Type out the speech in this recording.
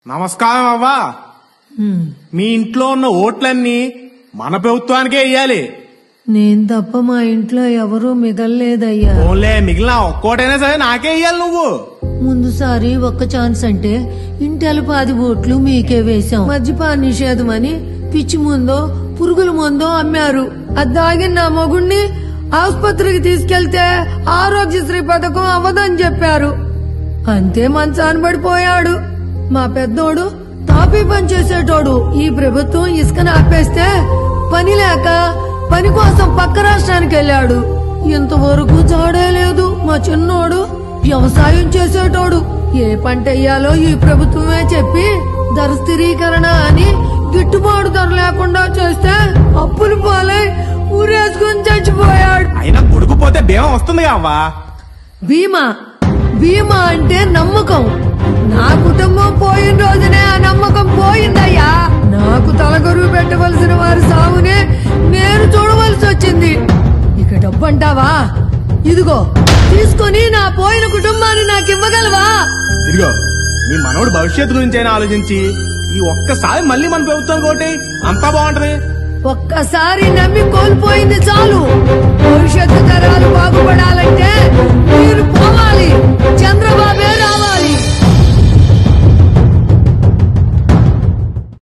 నమస్కారం అవ్వా. మీ ఇంట్లో ఉన్న ఓట్లన్నీ మన ప్రభుత్వానికే ఇయ్యాలి. నేను తప్ప మా ఇంట్లో ఎవరూ మిగల్లేదయ్యా. ఓన్లే మిగిలిన ఒక్కోటైనా సరే నాకే ఇయ్యాలి. నువ్వు ముందుసారి ఒక్క ఛాన్స్ అంటే ఇంటెల 10 ఓట్లు మీకే వేశాం. మద్యపాన నిషేధం అని పిచ్చి ముందో పురుగుల ముందో అమ్మారు. అది దాగిన నా మొగుణ్ణి ఆసుపత్రికి తీసుకెళ్తే ఆరోగ్యశ్రీ పథకం అవ్వదని చెప్పారు. అంతే మంచాన పడిపోయాడు. మా పెద్దోడు తాపీ పని చేసేటోడు. ఈ ప్రభుత్వం ఇసుకను ఆపేస్తే పని లేక పని కోసం పక్క రాష్ట్రానికి వెళ్ళాడు. ఇంతవరకు జాడే లేదు. మా చిన్నోడు వ్యవసాయం చేసేటోడు. ఏ పంట వేయాలో ఈ ప్రభుత్వమే చెప్పి ధర స్థిరీకరణ అని గిట్టుబాటు ధర లేకుండా చేస్తే అప్పులు పాలై ఊరేసుకుని చచ్చిపోయాడు. అయినా కొడుకుపోతే బీమా వస్తుంది కావా? బీమా బీమా అంటే నమ్మకం. నా కుటుంబం పోయిన రోజునే ఆ నమ్మకం పోయిందయ్యా. నాకు తలగొరువు పెట్టవలసిన వారి సాగునే నేను చూడవలసి వచ్చింది. ఇక డబ్బంటావా? ఇదిగో తీసుకొని నా పోయిన కుటుంబాన్ని నాకు ఇవ్వగలవా? ఇదిగో మీ మనోడు భవిష్యత్తు గురించి అయినా ఆలోచించి ఈ ఒక్కసారి మళ్ళీ మన ప్రభుత్వం కోటి అంతా బాగుంటది. ఒక్కసారి నమ్మి కోల్పోయింది చాలు. భవిష్యత్తు తరాలు బాగు